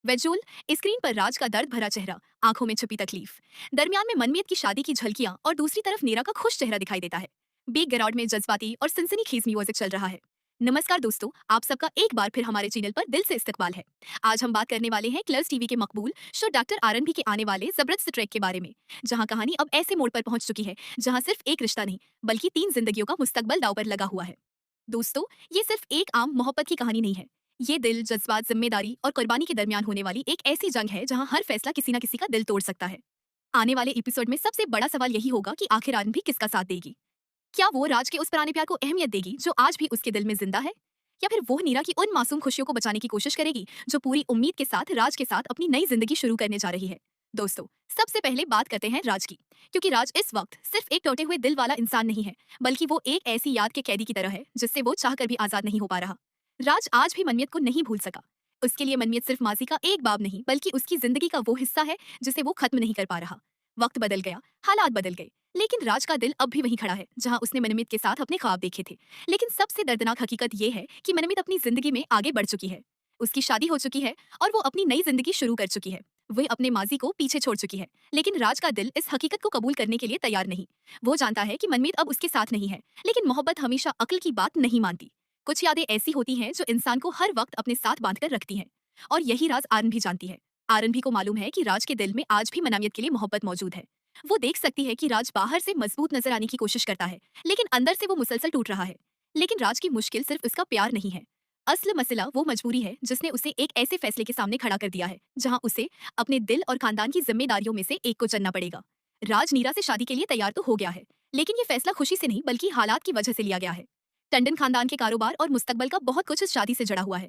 वेजुअल screen पर राज का दर्द भरा चेहरा, आंखों में छुपी तकलीफ। दरमियान में मनमीत की शादी की झलकियां और दूसरी तरफ नीरा का खुश चेहरा दिखाई देता है। बैकग्राउंड में जज्बाती और सनसनीखेज म्यूजिक चल रहा है। नमस्कार दोस्तों, आप सबका एक बार फिर हमारे चैनल पर दिल से इस्तकबाल है। आज हम बात करने वाले हैं क्लर्स टीवी के मकबूल शो डॉक्टर आरएनबी के आने वाले जबरदस्त ट्रैक के बारे में, जहां कहानी अब ऐसे मोड़ पर पहुंच चुकी है जहां सिर्फ एक रिश्ता नहीं बल्कि 3 जिंदगियों का मुस्तकबल दांव पर लगा हुआ है। दोस्तों, ये सिर्फ एक आम मोहब्बत की कहानी नहीं है। ये दिल, जज्बात, जिम्मेदारी और कुर्बानी के दरमियान होने वाली एक ऐसी जंग है जहां हर फैसला किसी न किसी का दिल तोड़ सकता है। आने वाले एपिसोड में सबसे बड़ा सवाल यही होगा कि आखिर आरन भी किसका साथ देगी। क्या वो राज के उस पुराने प्यार को अहमियत देगी जो आज भी उसके दिल में जिंदा है, या फिर वो नीरा की उन मासूम खुशियों को बचाने की कोशिश करेगी जो पूरी उम्मीद के साथ राज के साथ अपनी नई जिंदगी शुरू करने जा रही है। दोस्तों, सबसे पहले बात करते हैं राज की, क्योंकि राज इस वक्त सिर्फ एक टूटे हुए दिल वाला इंसान नहीं है, बल्कि वो एक ऐसी याद के कैदी की तरह है जिससे वो चाहकर भी आजाद नहीं हो पा रहा। राज आज भी मनमीत को नहीं भूल सका। उसके लिए मनमीत सिर्फ माजी का एक बाब नहीं बल्कि उसकी जिंदगी का वो हिस्सा है जिसे वो खत्म नहीं कर पा रहा। वक्त बदल गया, हालात बदल गए, लेकिन राज का दिल अब भी वहीं खड़ा है जहां उसने मनमीत के साथ अपने ख्वाब देखे थे। लेकिन सबसे दर्दनाक हकीकत यह है कि मनमीत अपनी जिंदगी में आगे बढ़ चुकी है। उसकी शादी हो चुकी है और वो अपनी नई जिंदगी शुरू कर चुकी है। वह अपने माजी को पीछे छोड़ चुकी है, लेकिन राज का दिल इस हकीकत को कबूल करने के लिए तैयार नहीं। वो जानता है कि मनमीत अब उसके साथ नहीं है, लेकिन मोहब्बत हमेशा अक्ल की बात नहीं मानती। कुछ यादें ऐसी होती हैं जो इंसान को हर वक्त अपने साथ बांधकर रखती हैं, और यही राज आरन भी जानती है। आरन भी को मालूम है कि राज के दिल में आज भी मनामियत के लिए मोहब्बत मौजूद है। वो देख सकती है कि राज बाहर से मजबूत नजर आने की कोशिश करता है, लेकिन अंदर से वो मुसलसल टूट रहा है। लेकिन राज की मुश्किल सिर्फ उसका प्यार नहीं है। असल मसला वो मजबूरी है जिसने उसे एक ऐसे फैसले के सामने खड़ा कर दिया है जहां उसे अपने दिल और खानदान की जिम्मेदारियों में से एक को चुनना पड़ेगा। राज नीरा से शादी के लिए तैयार तो हो गया है, लेकिन ये फैसला खुशी से नहीं बल्कि हालात की वजह से लिया गया है। टंडन खानदान के कारोबार और मुस्तकबल का बहुत कुछ इस शादी से जुड़ा हुआ है।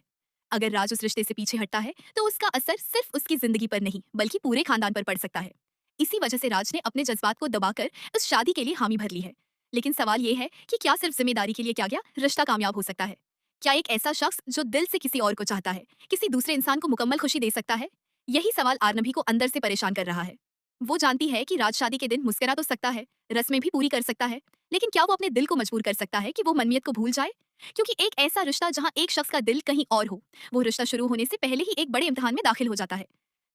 अगर राज उस रिश्ते से पीछे हटता है तो उसका असर सिर्फ उसकी जिंदगी पर नहीं बल्कि पूरे खानदान पर पड़ सकता है। इसी वजह से राज ने अपने जज्बात को दबाकर इस शादी के लिए हामी भर ली है। लेकिन सवाल ये है कि क्या सिर्फ जिम्मेदारी के लिए क्या गया रिश्ता कामयाब हो सकता है? क्या एक ऐसा शख्स जो दिल से किसी और को चाहता है किसी दूसरे इंसान को मुकम्मल खुशी दे सकता है? यही सवाल आरनबी को अंदर से परेशान कर रहा है। वो जानती है कि राज शादी के दिन मुस्कुरा तो सकता है, रस्में भी पूरी कर सकता है, लेकिन क्या वो अपने दिल को मजबूर कर सकता है कि वो मनमियत को भूल जाए? क्योंकि एक ऐसा रिश्ता जहां एक शख्स का दिल कहीं और हो, वो रिश्ता शुरू होने से पहले ही एक बड़े इम्तिहान में दाखिल हो जाता है।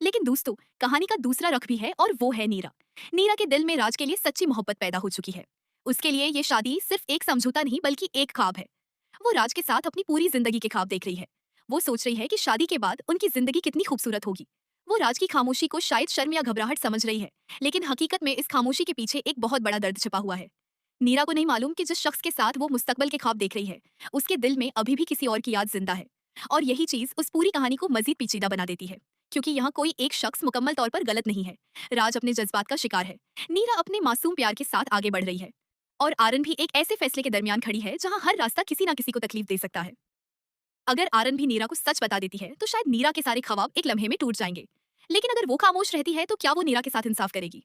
लेकिन दोस्तों, कहानी का दूसरा रुख भी है और वो है नीरा। नीरा के दिल में राज के लिए सच्ची मोहब्बत पैदा हो चुकी है। उसके लिए ये शादी सिर्फ एक समझौता नहीं बल्कि एक ख्वाब है। वो राज के साथ अपनी पूरी जिंदगी के ख्वाब देख रही है। वो सोच रही है कि शादी के बाद उनकी जिंदगी कितनी खूबसूरत होगी। वो राज की खामोशी को शायद शर्म या घबराहट समझ रही है, लेकिन हकीकत में इस खामोशी के पीछे एक बहुत बड़ा दर्द छिपा हुआ है। नीरा को नहीं मालूम कि जिस शख्स के साथ वो मुस्तकबल के ख्वाब देख रही है, उसके दिल में अभी भी किसी और की याद जिंदा है। और यही चीज उस पूरी कहानी को मजीद पेचीदा बना देती है, क्योंकि यहाँ कोई एक शख्स मुकम्मल तौर पर गलत नहीं है। राज अपने जज्बात का शिकार है, नीरा अपने मासूम प्यार के साथ आगे बढ़ रही है, और आरन भी एक ऐसे फैसले के दरमियान खड़ी है जहां हर रास्ता किसी ना किसी को तकलीफ दे सकता है। अगर आरन भी नीरा को सच बता देती है तो शायद नीरा के सारे ख्वाब एक लम्हे में टूट जाएंगे। लेकिन अगर वो खामोश रहती है तो क्या वो नीरा के साथ इंसाफ करेगी?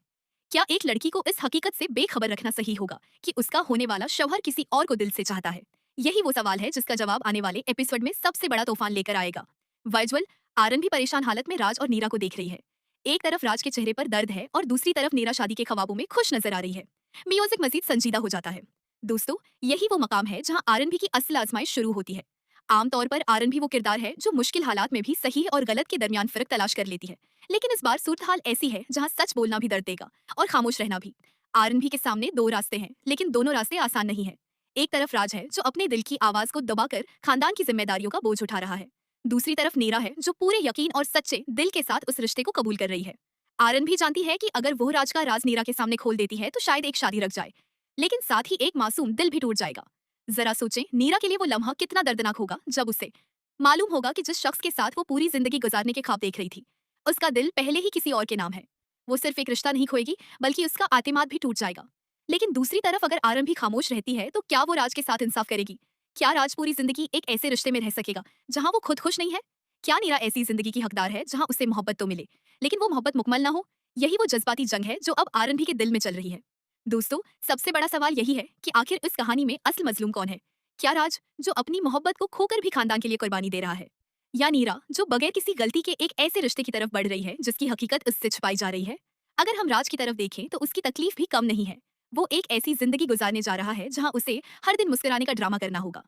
क्या एक लड़की को इस हकीकत से बेखबर रखना सही होगा कि उसका होने वाला शौहर किसी और को दिल से चाहता है? यही वो सवाल है जिसका जवाब आने वाले एपिसोड में सबसे बड़ा तूफान लेकर आएगा। वाइजुअल, आरन भी परेशान हालत में राज और नीरा को देख रही है। एक तरफ राज के चेहरे पर दर्द है और दूसरी तरफ नीरा शादी के ख्वाबों में खुश नजर आ रही है। म्यूजिक मजीद संजीदा हो जाता है। दोस्तों, यही वो मकाम है जहां आरन भी की असल आजमाइश शुरू होती है। आमतौर पर आरन भी वो किरदार है जो मुश्किल हालात में भी सही और गलत के दरमियान फर्क तलाश कर लेती है। लेकिन इस बार सूरत हाल ऐसी है जहां सच बोलना भी दर्द देगा और खामोश रहना भी। आरन भी के सामने दो रास्ते हैं, लेकिन दोनों रास्ते आसान नहीं है। एक तरफ राज है जो अपने दिल की आवाज को दबाकर खानदान की जिम्मेदारियों का बोझ उठा रहा है। दूसरी तरफ नीरा है जो पूरे यकीन और सच्चे दिल के साथ उस रिश्ते को कबूल कर रही है। आरन भी जानती है कि अगर वो राज का राज नीरा के सामने खोल देती है तो शायद एक शादी रख जाए, लेकिन साथ ही एक मासूम दिल भी टूट जाएगा। जरा सोचें, नीरा के लिए वो लम्हा कितना दर्दनाक होगा जब उसे मालूम होगा कि जिस शख्स के साथ वो पूरी जिंदगी गुजारने के ख्वाब देख रही थी, उसका दिल पहले ही किसी और के नाम है। वो सिर्फ एक रिश्ता नहीं खोएगी बल्कि उसका आतिमाद भी टूट जाएगा। लेकिन दूसरी तरफ अगर आरम भी खामोश रहती है तो क्या वो राज के साथ इंसाफ करेगी? क्या राज पूरी जिंदगी एक ऐसे रिश्ते में रह सकेगा जहां वो खुद खुश नहीं है? क्या नीरा ऐसी जिंदगी की हकदार है जहां उसे मोहब्बत तो मिले लेकिन वो मोहब्बत मुकम्मल ना हो? यही वो जज्बाती जंग है जो अब आरन भी के दिल में चल रही है। दोस्तों, सबसे बड़ा सवाल यही है कि आखिर इस कहानी में असल मजलूम कौन है? क्या राज, जो अपनी मोहब्बत को खोकर भी खानदान के लिए कुर्बानी दे रहा है, या नीरा जो बगैर किसी गलती के एक ऐसे रिश्ते की तरफ बढ़ रही है जिसकी हकीकत उससे छुपाई जा रही है? अगर हम राज की तरफ देखें तो उसकी तकलीफ भी कम नहीं है। वो एक ऐसी जिंदगी गुजारने जा रहा है जहां उसे हर दिन मुस्कुराने का ड्रामा करना होगा,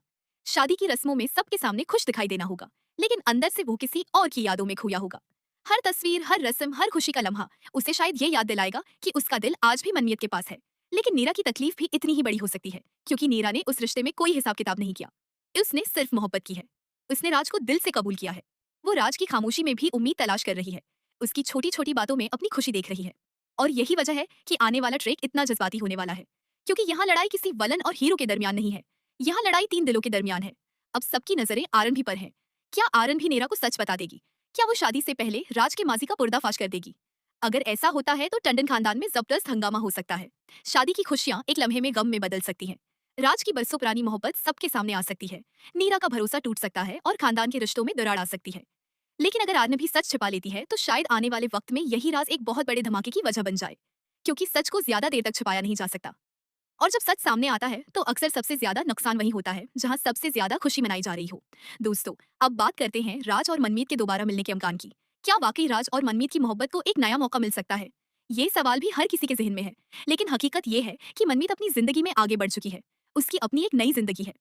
शादी की रस्मों में सबके सामने खुश दिखाई देना होगा, लेकिन अंदर से वो किसी और की यादों में खोया होगा। हर तस्वीर, हर रस्म, हर खुशी का लम्हा उसे शायद ये याद दिलाएगा कि उसका दिल आज भी मनमीत के पास है। लेकिन नीरा की तकलीफ भी इतनी ही बड़ी हो सकती है, क्योंकि नीरा ने उस रिश्ते में कोई हिसाब किताब नहीं किया। उसने सिर्फ मोहब्बत की है। उसने राज को दिल से कबूल किया है। वो राज की खामोशी में भी उम्मीद तलाश कर रही है। उसकी छोटी छोटी बातों में अपनी खुशी देख रही है। और यही वजह है कि आने वाला ट्रैक इतना जज्बाती होने वाला है, क्योंकि यहाँ लड़ाई किसी वलन और हीरो के दरमियान नहीं है। यहाँ लड़ाई तीन दिलों के दरमियान है। अब सबकी नजरें आरन भी पर हैं। क्या आरन भी नीरा को सच बता देगी? क्या वो शादी से पहले राज के माजी का पर्दाफाश कर देगी? अगर ऐसा होता है तो टंडन खानदान में जबरदस्त हंगामा हो सकता है। शादी की खुशियां एक लम्हे में गम में बदल सकती हैं। राज की बरसों पुरानी मोहब्बत सबके सामने आ सकती है। नीरा का भरोसा टूट सकता है और खानदान के रिश्तों में दरार आ सकती है। लेकिन अगर आरन भी सच छिपा लेती है तो शायद आने वाले वक्त में यही राज एक बहुत बड़े धमाके की वजह बन जाए, क्योंकि सच को ज्यादा देर तक छिपाया नहीं जा सकता। और जब सच सामने आता है तो अक्सर सबसे ज्यादा नुकसान वही होता है जहां सबसे ज्यादा खुशी मनाई जा रही हो। दोस्तों, अब बात करते हैं राज और मनमीत के दोबारा मिलने के इम्कान की। क्या वाकई राज और मनमीत की मोहब्बत को एक नया मौका मिल सकता है? ये सवाल भी हर किसी के जहन में है। लेकिन हकीकत ये है कि मनमीत अपनी जिंदगी में आगे बढ़ चुकी है। उसकी अपनी एक नई जिंदगी है।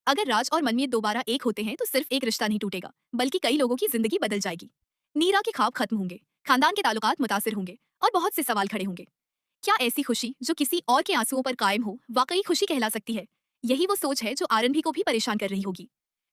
अगर राज और मनमीत दोबारा एक होते हैं तो सिर्फ एक रिश्ता नहीं टूटेगा, बल्कि कई लोगों की जिंदगी बदल जाएगी। नीरा के ख्वाब खत्म होंगे, खानदान के ताल्लुकात मुतासिर होंगे और बहुत से सवाल खड़े होंगे। क्या ऐसी खुशी जो किसी और के आंसुओं पर कायम हो वाकई खुशी कहला सकती है? यही वो सोच है जो आरन भी को भी परेशान कर रही होगी।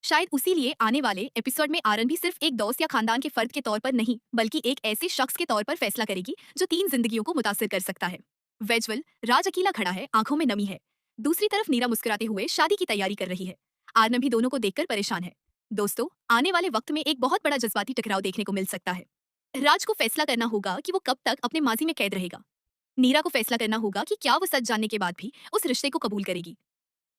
शायद उसी लिए आने वाले एपिसोड में आरन भी सिर्फ एक दोस्त या खानदान के फर्द के तौर पर नहीं, बल्कि एक ऐसे शख्स के तौर पर फैसला करेगी जो तीन जिंदगियों को मुतासिर कर सकता है। वेजुअल, राज अकेला खड़ा है, आंखों में नमी है। दूसरी तरफ नीरा मुस्कुराते हुए शादी की तैयारी कर रही है। आरन भी दोनों को देखकर परेशान है। दोस्तों, आने वाले वक्त में एक बहुत बड़ा जज्बाती टकराव देखने को मिल सकता है। राज को फैसला करना होगा कि वो कब तक अपने माजी में कैद रहेगा। नीरा को फैसला करना होगा कि क्या वो सच जानने के बाद भी उस रिश्ते को कबूल करेगी।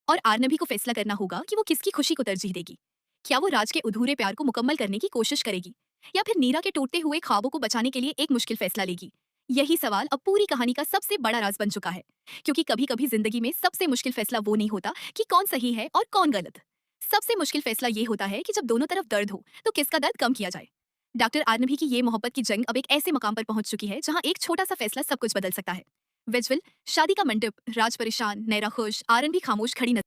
और आरनबी को फैसला करना होगा कि वो किसकी खुशी को तरजीह देगी। क्या वो राज के अधूरे प्यार को मुकम्मल करने की कोशिश करेगी, या फिर नीरा के टूटते हुए ख्वाबों को बचाने के लिए एक मुश्किल फैसला लेगी? यही सवाल अब पूरी कहानी का सबसे बड़ा राज बन चुका है, क्योंकि कभी कभी जिंदगी में सबसे मुश्किल फैसला वो नहीं होता कि कौन सही है और कौन गलत। सबसे मुश्किल फैसला ये होता है कि जब दोनों तरफ दर्द हो तो किसका दर्द कम किया जाए। डॉक्टर आर्नबी की ये मोहब्बत की जंग अब एक ऐसे मकाम पर पहुंच चुकी है जहां एक छोटा सा फैसला सब कुछ बदल सकता है। विजुअल, शादी का मंडप, राज परेशान, नैरा खुश, आरन भी खामोश खड़ी नजर